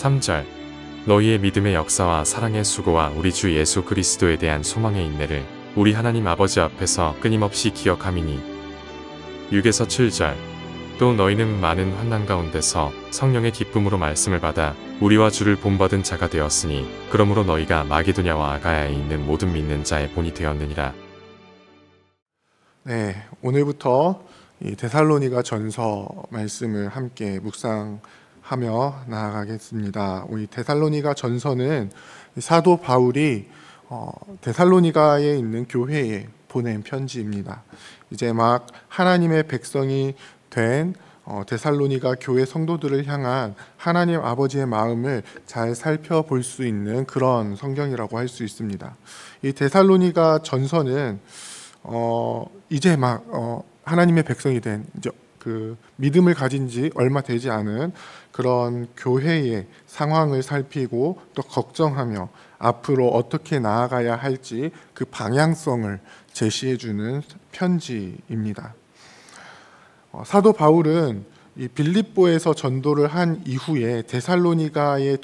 3절 너희의 믿음의 역사와 사랑의 수고와 우리 주 예수 그리스도에 대한 소망의 인내를 우리 하나님 아버지 앞에서 끊임없이 기억함이니 6에서 7절 또 너희는 많은 환난 가운데서 성령의 기쁨으로 말씀을 받아 우리와 주를 본받은 자가 되었으니 그러므로 너희가 마게도냐와 아가야에 있는 모든 믿는 자의 본이 되었느니라. 네, 오늘부터 이 데살로니가 전서 말씀을 함께 묵상하며 나아가겠습니다. 우리 데살로니가 전서는 사도 바울이 데살로니가에 있는 교회에 보낸 편지입니다. 이제 막 하나님의 백성이 된 데살로니가 교회 성도들을 향한 하나님 아버지의 마음을 잘 살펴볼 수 있는 그런 성경이라고 할 수 있습니다. 이 데살로니가 전서는 이제 막 하나님의 백성이 된 이제 그 믿음을 가진 지 얼마 되지 않은 그런 교회의 상황을 살피고 또 걱정하며 앞으로 어떻게 나아가야 할지 그 방향성을 제시해 주는 편지입니다. 사도 바울은 이 빌립보에서 전도를 한 이후에 데살로니가에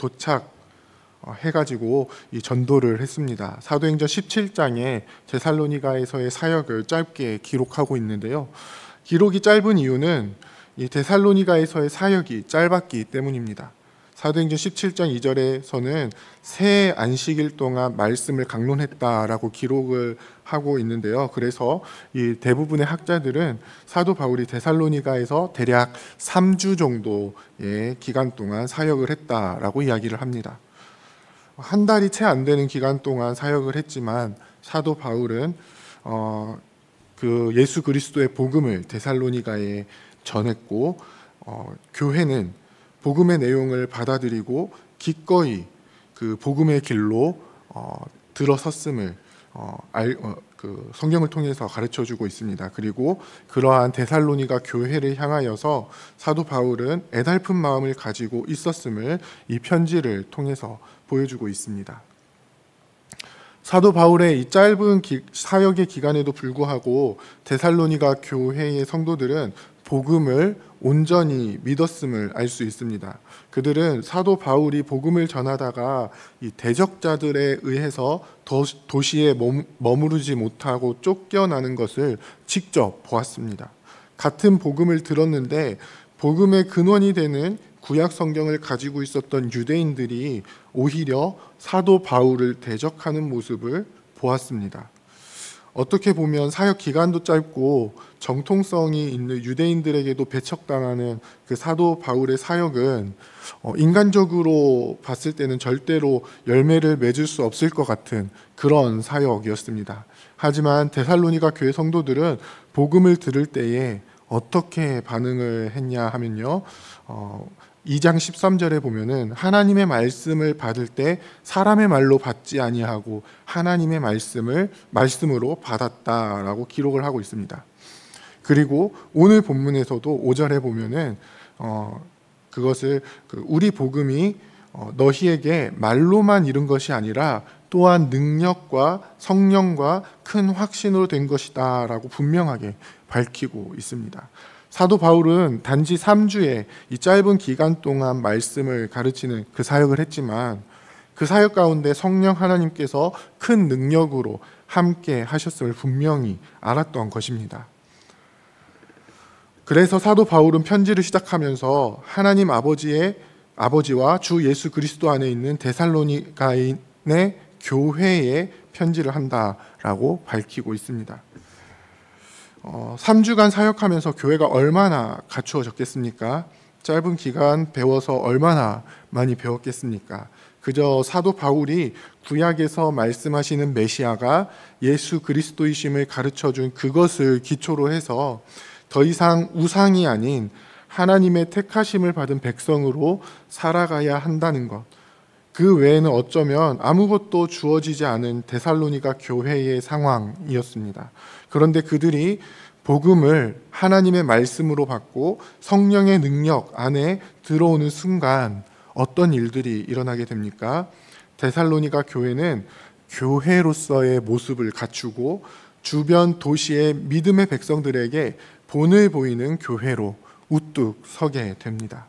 도착해가지고 이 전도를 했습니다. 사도행전 17장에 데살로니가에서의 사역을 짧게 기록하고 있는데요. 기록이 짧은 이유는 이 데살로니가에서의 사역이 짧았기 때문입니다. 사도행전 17장 2절에서는 새 안식일 동안 말씀을 강론했다라고 기록을 하고 있는데요. 그래서 이 대부분의 학자들은 사도 바울이 데살로니가에서 대략 3주 정도의 기간 동안 사역을 했다라고 이야기를 합니다. 한 달이 채 안 되는 기간 동안 사역을 했지만 사도 바울은 그 예수 그리스도의 복음을 데살로니가에 전했고 교회는 복음의 내용을 받아들이고 기꺼이 그 복음의 길로 들어섰음을 그 성경을 통해서 가르쳐주고 있습니다. 그리고 그러한 데살로니가 교회를 향하여서 사도 바울은 애달픈 마음을 가지고 있었음을 이 편지를 통해서 보여주고 있습니다. 사도 바울의 이 짧은 사역의 기간에도 불구하고 데살로니가 교회의 성도들은 복음을 온전히 믿었음을 알 수 있습니다. 그들은 사도 바울이 복음을 전하다가 이 대적자들에 의해서 도시에 머무르지 못하고 쫓겨나는 것을 직접 보았습니다. 같은 복음을 들었는데 복음의 근원이 되는 구약 성경을 가지고 있었던 유대인들이 오히려 사도 바울을 대적하는 모습을 보았습니다. 어떻게 보면 사역 기간도 짧고 정통성이 있는 유대인들에게도 배척당하는 그 사도 바울의 사역은 인간적으로 봤을 때는 절대로 열매를 맺을 수 없을 것 같은 그런 사역이었습니다. 하지만 데살로니가 교회 성도들은 복음을 들을 때에 어떻게 반응을 했냐 하면요, 2장 13절에 보면은 하나님의 말씀을 받을 때 사람의 말로 받지 아니하고 하나님의 말씀으로 받았다라고 기록을 하고 있습니다. 그리고 오늘 본문에서도 5절에 보면은 그것을 우리 복음이 너희에게 말로만 이른 것이 아니라 또한 능력과 성령과 큰 확신으로 된 것이다라고 분명하게 밝히고 있습니다. 사도 바울은 단지 3주의 이 짧은 기간 동안 말씀을 가르치는 그 사역을 했지만 그 사역 가운데 성령 하나님께서 큰 능력으로 함께 하셨음을 분명히 알았던 것입니다. 그래서 사도 바울은 편지를 시작하면서 하나님 아버지와 주 예수 그리스도 안에 있는 데살로니가인의 교회에 편지를 한다라고 밝히고 있습니다. 3주간 사역하면서 교회가 얼마나 갖추어졌겠습니까? 짧은 기간 배워서 얼마나 많이 배웠겠습니까? 그저 사도 바울이 구약에서 말씀하시는 메시아가 예수 그리스도이심을 가르쳐준 그것을 기초로 해서 더 이상 우상이 아닌 하나님의 택하심을 받은 백성으로 살아가야 한다는 것, 그 외에는 어쩌면 아무것도 주어지지 않은 데살로니가 교회의 상황이었습니다. 그런데 그들이 복음을 하나님의 말씀으로 받고 성령의 능력 안에 들어오는 순간 어떤 일들이 일어나게 됩니까? 데살로니가 교회는 교회로서의 모습을 갖추고 주변 도시의 믿음의 백성들에게 본을 보이는 교회로 우뚝 서게 됩니다.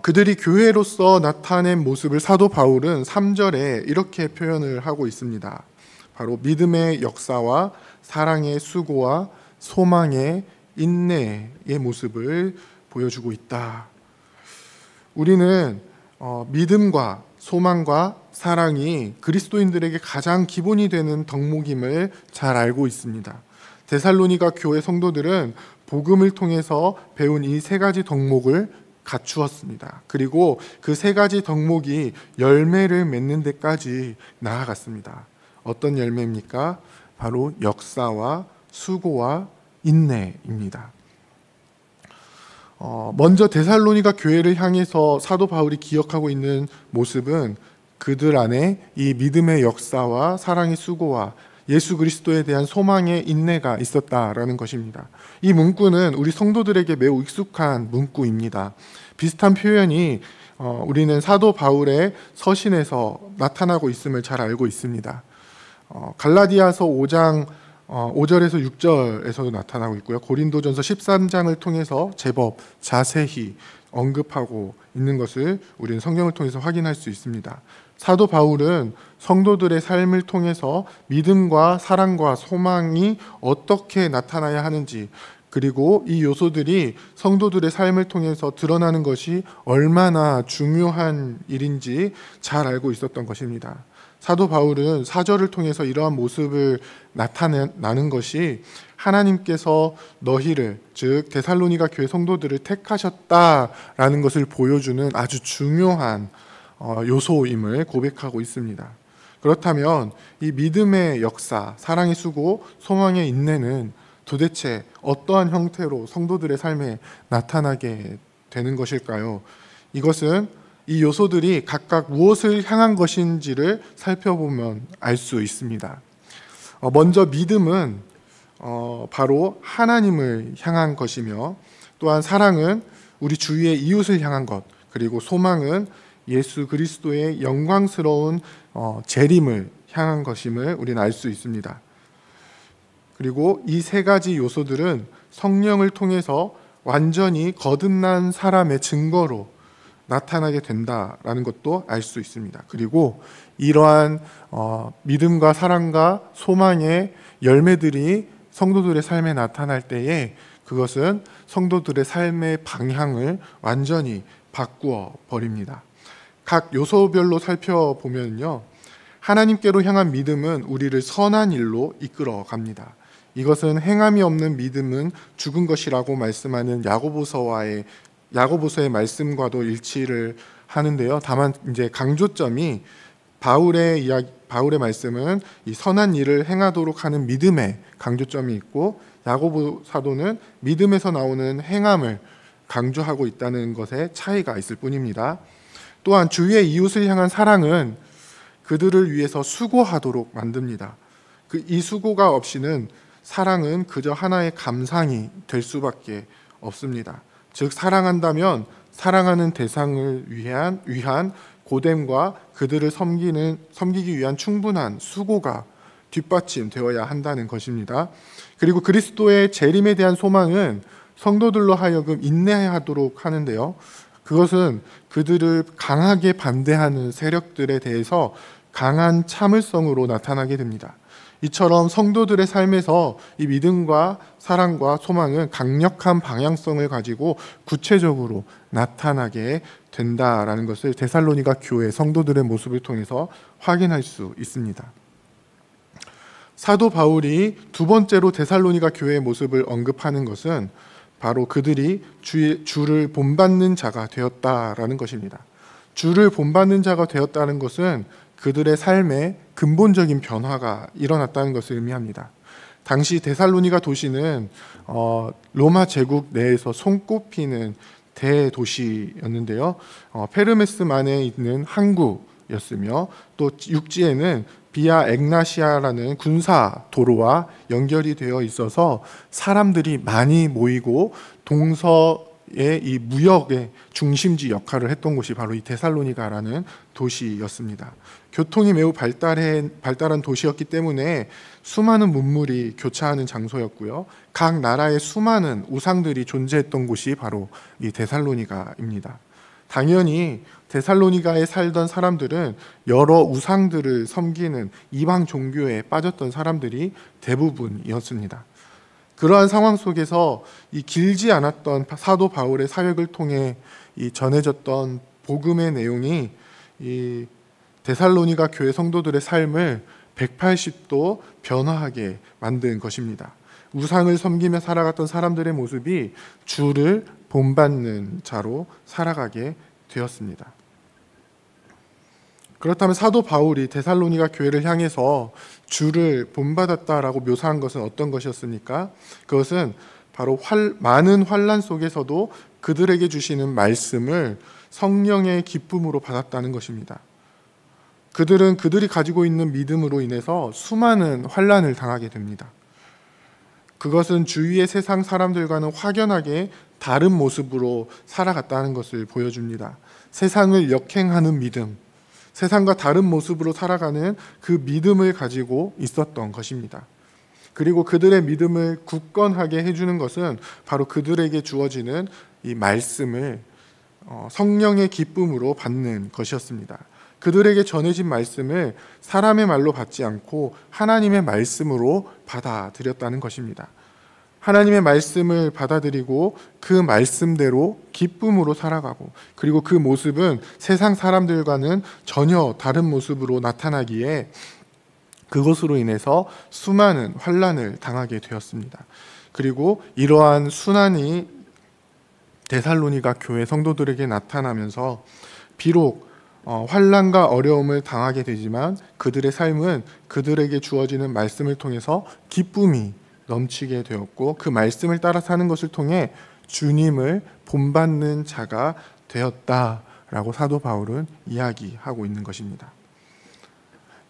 그들이 교회로서 나타낸 모습을 사도 바울은 3절에 이렇게 표현을 하고 있습니다. 바로 믿음의 역사와 사랑의 수고와 소망의 인내의 모습을 보여주고 있다. 우리는 믿음과 소망과 사랑이 그리스도인들에게 가장 기본이 되는 덕목임을 잘 알고 있습니다. 데살로니가 교회 성도들은 복음을 통해서 배운 이 세 가지 덕목을 갖추었습니다. 그리고 그 세 가지 덕목이 열매를 맺는 데까지 나아갔습니다. 어떤 열매입니까? 바로 역사와 수고와 인내입니다. 먼저 데살로니가 교회를 향해서 사도 바울이 기억하고 있는 모습은 그들 안에 이 믿음의 역사와 사랑의 수고와 예수 그리스도에 대한 소망의 인내가 있었다라는 것입니다. 이 문구는 우리 성도들에게 매우 익숙한 문구입니다. 비슷한 표현이 우리는 사도 바울의 서신에서 나타나고 있음을 잘 알고 있습니다. 갈라디아서 5장 5절에서 6절에서도 나타나고 있고요. 고린도전서 13장을 통해서 제법 자세히 언급하고 있는 것을 우리는 성경을 통해서 확인할 수 있습니다. 사도 바울은 성도들의 삶을 통해서 믿음과 사랑과 소망이 어떻게 나타나야 하는지, 그리고 이 요소들이 성도들의 삶을 통해서 드러나는 것이 얼마나 중요한 일인지 잘 알고 있었던 것입니다. 사도 바울은 사절을 통해서 이러한 모습을 나타내는 것이 하나님께서 너희를, 즉 데살로니가 교회 성도들을 택하셨다라는 것을 보여주는 아주 중요한 요소임을 고백하고 있습니다. 그렇다면 이 믿음의 역사, 사랑의 수고, 소망의 인내는 도대체 어떠한 형태로 성도들의 삶에 나타나게 되는 것일까요? 이것은 이 요소들이 각각 무엇을 향한 것인지를 살펴보면 알 수 있습니다. 먼저 믿음은 바로 하나님을 향한 것이며, 또한 사랑은 우리 주위의 이웃을 향한 것, 그리고 소망은 예수 그리스도의 영광스러운 재림을 향한 것임을 우리는 알 수 있습니다. 그리고 이 세 가지 요소들은 성령을 통해서 완전히 거듭난 사람의 증거로 나타나게 된다라는 것도 알 수 있습니다. 그리고 이러한 믿음과 사랑과 소망의 열매들이 성도들의 삶에 나타날 때에 그것은 성도들의 삶의 방향을 완전히 바꾸어 버립니다. 각 요소별로 살펴보면요, 하나님께로 향한 믿음은 우리를 선한 일로 이끌어 갑니다. 이것은 행함이 없는 믿음은 죽은 것이라고 말씀하는 야고보서의 말씀과도 일치를 하는데요. 다만 이제 강조점이 바울의 말씀은 이 선한 일을 행하도록 하는 믿음에 강조점이 있고, 야고보 사도는 믿음에서 나오는 행함을 강조하고 있다는 것에 차이가 있을 뿐입니다. 또한 주위의 이웃을 향한 사랑은 그들을 위해서 수고하도록 만듭니다. 이 수고가 없이는 사랑은 그저 하나의 감상이 될 수밖에 없습니다. 즉, 사랑한다면 사랑하는 대상을 위한 고됨과 그들을 섬기기 위한 충분한 수고가 뒷받침되어야 한다는 것입니다. 그리고 그리스도의 재림에 대한 소망은 성도들로 하여금 인내하도록 하는데요, 그것은 그들을 강하게 반대하는 세력들에 대해서 강한 참을성으로 나타나게 됩니다. 이처럼 성도들의 삶에서 이 믿음과 사랑과 소망은 강력한 방향성을 가지고 구체적으로 나타나게 된다라는 것을 데살로니가 교회 성도들의 모습을 통해서 확인할 수 있습니다. 사도 바울이 두 번째로 데살로니가 교회의 모습을 언급하는 것은 바로 그들이 주를 본받는 자가 되었다라는 것입니다. 주를 본받는 자가 되었다는 것은 그들의 삶에 근본적인 변화가 일어났다는 것을 의미합니다. 당시 데살로니가 도시는 로마 제국 내에서 손꼽히는 대도시였는데요. 페르메스만에 있는 항구였으며, 또 육지에는 비아 엑나시아라는 군사 도로와 연결이 되어 있어서 사람들이 많이 모이고 동서의 이 무역의 중심지 역할을 했던 곳이 바로 이 데살로니가라는 도시였습니다. 교통이 매우 발달한 도시였기 때문에 수많은 문물이 교차하는 장소였고요. 각 나라의 수많은 우상들이 존재했던 곳이 바로 이 데살로니가입니다. 당연히 데살로니가에 살던 사람들은 여러 우상들을 섬기는 이방 종교에 빠졌던 사람들이 대부분이었습니다. 그러한 상황 속에서 이 길지 않았던 사도 바울의 사역을 통해 이 전해졌던 복음의 내용이 이 데살로니가 교회 성도들의 삶을 180도 변화하게 만든 것입니다. 우상을 섬기며 살아갔던 사람들의 모습이 주를 본받는 자로 살아가게 되었습니다. 그렇다면 사도 바울이 데살로니가 교회를 향해서 주를 본받았다라고 묘사한 것은 어떤 것이었습니까? 그것은 바로 많은 환난 속에서도 그들에게 주시는 말씀을 성령의 기쁨으로 받았다는 것입니다. 그들은 그들이 가지고 있는 믿음으로 인해서 수많은 환난을 당하게 됩니다. 그것은 주위의 세상 사람들과는 확연하게 다른 모습으로 살아갔다는 것을 보여줍니다. 세상을 역행하는 믿음, 세상과 다른 모습으로 살아가는 그 믿음을 가지고 있었던 것입니다. 그리고 그들의 믿음을 굳건하게 해주는 것은 바로 그들에게 주어지는 이 말씀을 성령의 기쁨으로 받는 것이었습니다. 그들에게 전해진 말씀을 사람의 말로 받지 않고 하나님의 말씀으로 받아들였다는 것입니다. 하나님의 말씀을 받아들이고 그 말씀대로 기쁨으로 살아가고, 그리고 그 모습은 세상 사람들과는 전혀 다른 모습으로 나타나기에 그것으로 인해서 수많은 환난을 당하게 되었습니다. 그리고 이러한 순환이 데살로니가 교회 성도들에게 나타나면서 비록 환난과 어려움을 당하게 되지만 그들의 삶은 그들에게 주어지는 말씀을 통해서 기쁨이 넘치게 되었고, 그 말씀을 따라 사는 것을 통해 주님을 본받는 자가 되었다라고 사도 바울은 이야기하고 있는 것입니다.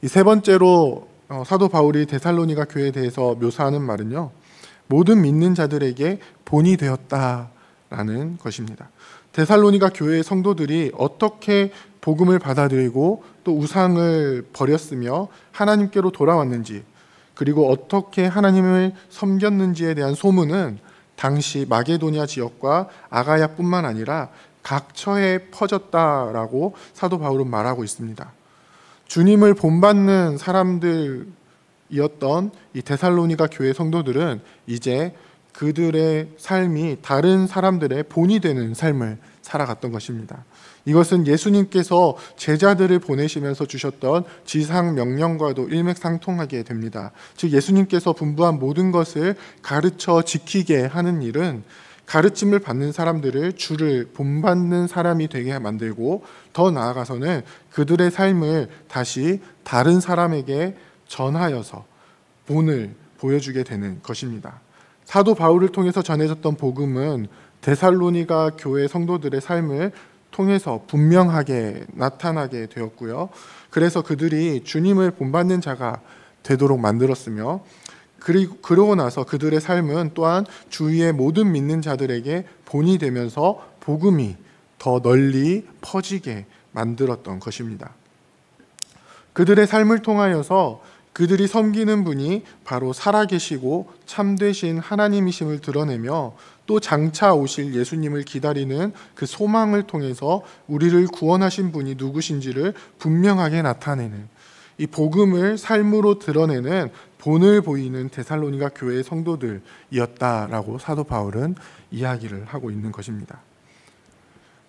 이 세 번째로 사도 바울이 데살로니가 교회에 대해서 묘사하는 말은요, 모든 믿는 자들에게 본이 되었다라는 것입니다. 데살로니가 교회의 성도들이 어떻게 복음을 받아들이고 또 우상을 버렸으며 하나님께로 돌아왔는지, 그리고 어떻게 하나님을 섬겼는지에 대한 소문은 당시 마게도니아 지역과 아가야뿐만 아니라 각처에 퍼졌다라고 사도 바울은 말하고 있습니다. 주님을 본받는 사람들이었던 이 데살로니가 교회 성도들은 이제 그들의 삶이 다른 사람들의 본이 되는 삶을 살아갔던 것입니다. 이것은 예수님께서 제자들을 보내시면서 주셨던 지상 명령과도 일맥상통하게 됩니다. 즉 예수님께서 분부한 모든 것을 가르쳐 지키게 하는 일은 가르침을 받는 사람들을 주를 본받는 사람이 되게 만들고, 더 나아가서는 그들의 삶을 다시 다른 사람에게 전하여서 본을 보여주게 되는 것입니다. 사도 바울을 통해서 전해졌던 복음은 데살로니가 교회 성도들의 삶을 통해서 분명하게 나타나게 되었고요. 그래서 그들이 주님을 본받는 자가 되도록 만들었으며, 그러고 나서 그들의 삶은 또한 주위의 모든 믿는 자들에게 본이 되면서 복음이 더 널리 퍼지게 만들었던 것입니다. 그들의 삶을 통하여서 그들이 섬기는 분이 바로 살아계시고 참되신 하나님이심을 드러내며, 또 장차 오실 예수님을 기다리는 그 소망을 통해서 우리를 구원하신 분이 누구신지를 분명하게 나타내는, 이 복음을 삶으로 드러내는 본을 보이는 데살로니가 교회의 성도들이었다라고 사도 바울은 이야기를 하고 있는 것입니다.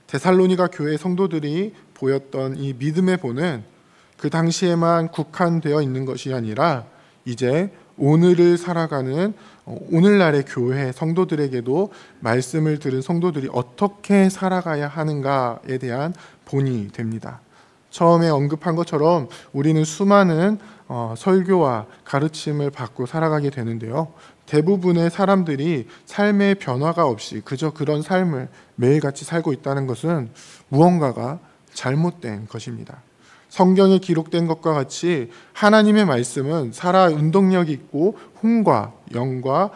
데살로니가 교회의 성도들이 보였던 이 믿음의 본은 그 당시에만 국한되어 있는 것이 아니라 이제 오늘을 살아가는 오늘날의 교회 성도들에게도 말씀을 들은 성도들이 어떻게 살아가야 하는가에 대한 본이 됩니다. 처음에 언급한 것처럼 우리는 수많은 설교와 가르침을 받고 살아가게 되는데요, 대부분의 사람들이 삶의 변화가 없이 그저 그런 삶을 매일같이 살고 있다는 것은 무언가가 잘못된 것입니다. 성경에 기록된 것과 같이 하나님의 말씀은 살아 운동력이 있고 혼과 영과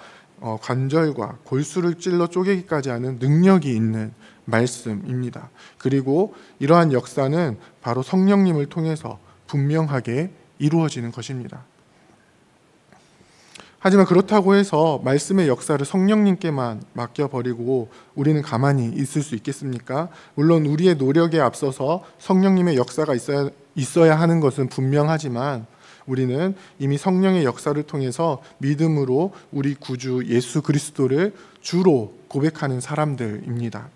관절과 골수를 찔러 쪼개기까지 하는 능력이 있는 말씀입니다. 그리고 이러한 역사는 바로 성령님을 통해서 분명하게 이루어지는 것입니다. 하지만 그렇다고 해서 말씀의 역사를 성령님께만 맡겨버리고 우리는 가만히 있을 수 있겠습니까? 물론 우리의 노력에 앞서서 성령님의 역사가 있어야 하는 것은 분명하지만 우리는 이미 성령의 역사를 통해서 믿음으로 우리 구주 예수 그리스도를 주로 고백하는 사람들입니다.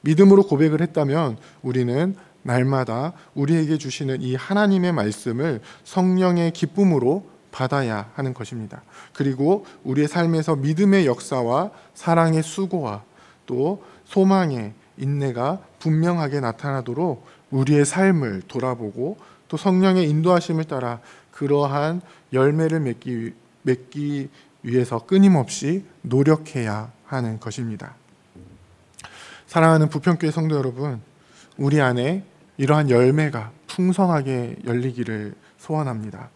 믿음으로 고백을 했다면 우리는 날마다 우리에게 주시는 이 하나님의 말씀을 성령의 기쁨으로 받아야 하는 것입니다. 그리고 우리의 삶에서 믿음의 역사와 사랑의 수고와 또 소망의 인내가 분명하게 나타나도록 우리의 삶을 돌아보고 또 성령의 인도하심을 따라 그러한 열매를 맺기 위해서 끊임없이 노력해야 하는 것입니다. 사랑하는 부평교회 성도 여러분, 우리 안에 이러한 열매가 풍성하게 열리기를 소원합니다.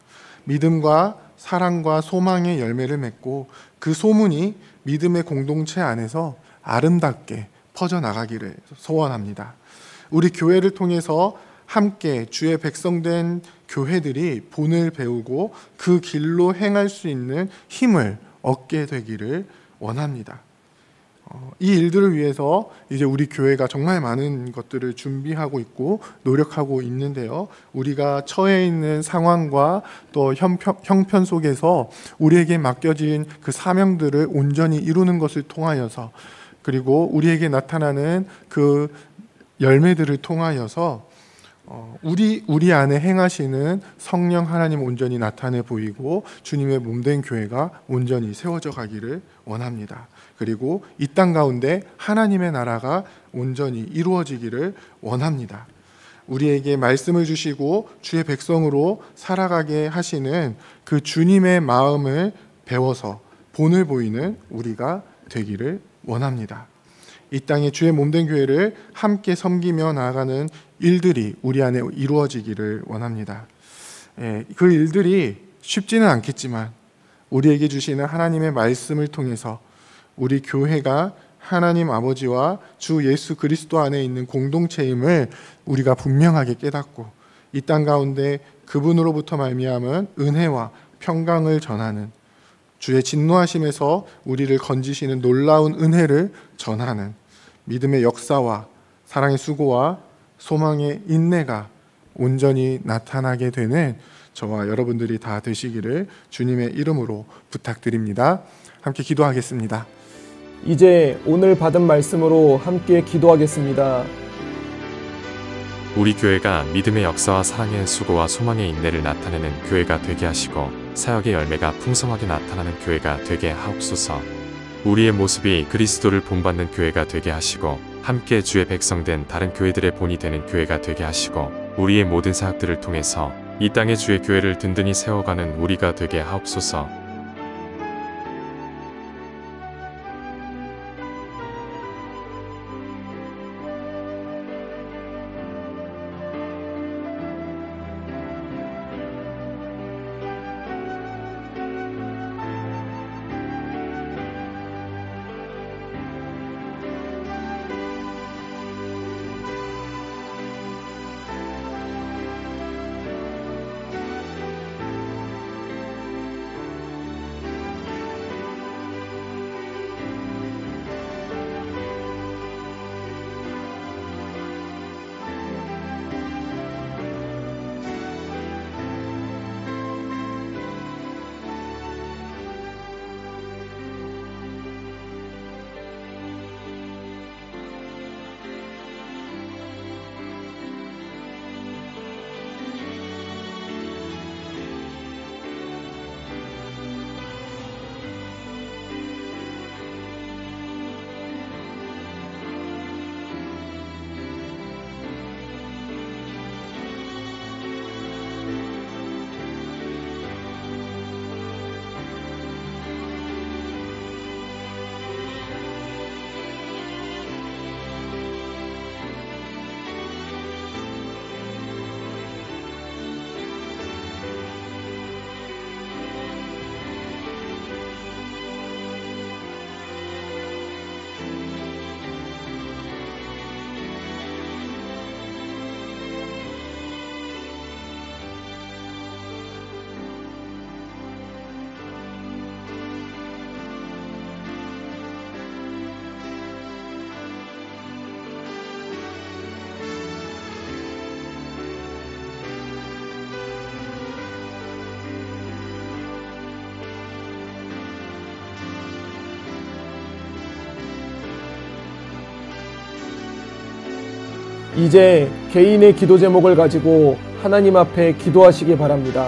믿음과 사랑과 소망의 열매를 맺고 그 소문이 믿음의 공동체 안에서 아름답게 퍼져나가기를 소원합니다. 우리 교회를 통해서 함께 주의 백성된 교회들이 본을 배우고 그 길로 행할 수 있는 힘을 얻게 되기를 원합니다. 이 일들을 위해서 이제 우리 교회가 정말 많은 것들을 준비하고 있고 노력하고 있는데요. 우리가 처해 있는 상황과 또 형편 속에서 우리에게 맡겨진 그 사명들을 온전히 이루는 것을 통하여서 그리고 우리에게 나타나는 그 열매들을 통하여서 우리 안에 행하시는 성령 하나님 온전히 나타내 보이고 주님의 몸된 교회가 온전히 세워져 가기를 원합니다. 그리고 이 땅 가운데 하나님의 나라가 온전히 이루어지기를 원합니다. 우리에게 말씀을 주시고 주의 백성으로 살아가게 하시는 그 주님의 마음을 배워서 본을 보이는 우리가 되기를 원합니다. 이 땅에 주의 몸된 교회를 함께 섬기며 나아가는 일들이 우리 안에 이루어지기를 원합니다. 그 일들이 쉽지는 않겠지만 우리에게 주시는 하나님의 말씀을 통해서 우리 교회가 하나님 아버지와 주 예수 그리스도 안에 있는 공동체임을 우리가 분명하게 깨닫고 이 땅 가운데 그분으로부터 말미암은 은혜와 평강을 전하는 주의 진노하심에서 우리를 건지시는 놀라운 은혜를 전하는 믿음의 역사와 사랑의 수고와 소망의 인내가 온전히 나타나게 되는 저와 여러분들이 다 되시기를 주님의 이름으로 부탁드립니다. 함께 기도하겠습니다. 이제 오늘 받은 말씀으로 함께 기도하겠습니다. 우리 교회가 믿음의 역사와 사랑의 수고와 소망의 인내를 나타내는 교회가 되게 하시고 사역의 열매가 풍성하게 나타나는 교회가 되게 하옵소서. 우리의 모습이 그리스도를 본받는 교회가 되게 하시고 함께 주의 백성된 다른 교회들의 본이 되는 교회가 되게 하시고 우리의 모든 사역들을 통해서 이 땅에 주의 교회를 든든히 세워가는 우리가 되게 하옵소서. 이제 개인의 기도 제목을 가지고 하나님 앞에 기도하시기 바랍니다.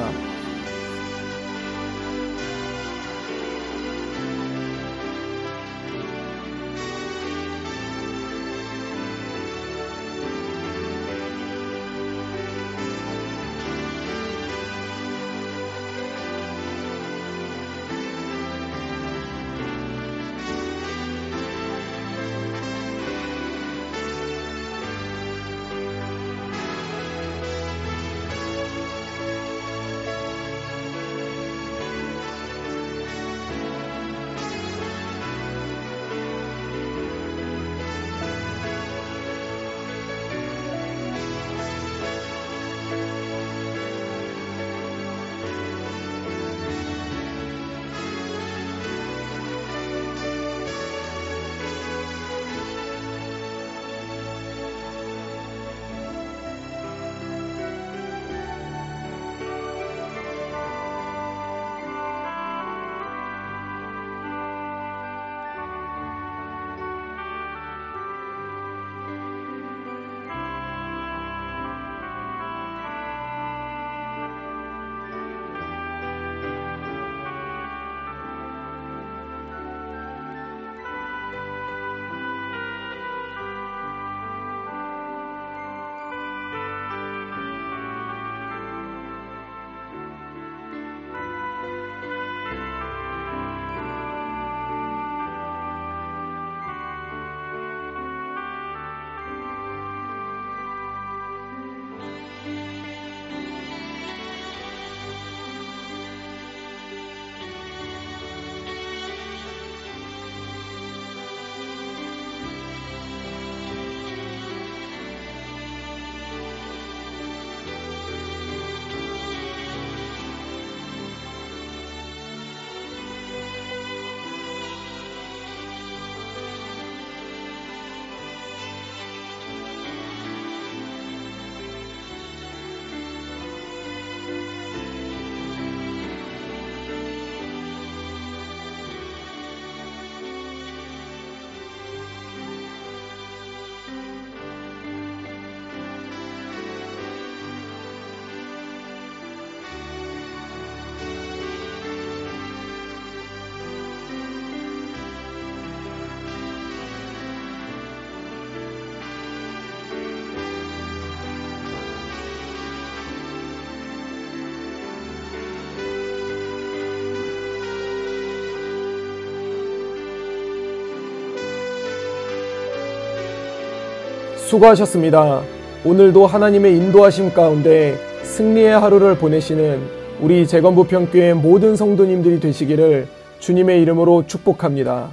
수고하셨습니다. 오늘도 하나님의 인도하심 가운데 승리의 하루를 보내시는 우리 재건부평교회 모든 성도님들이 되시기를 주님의 이름으로 축복합니다.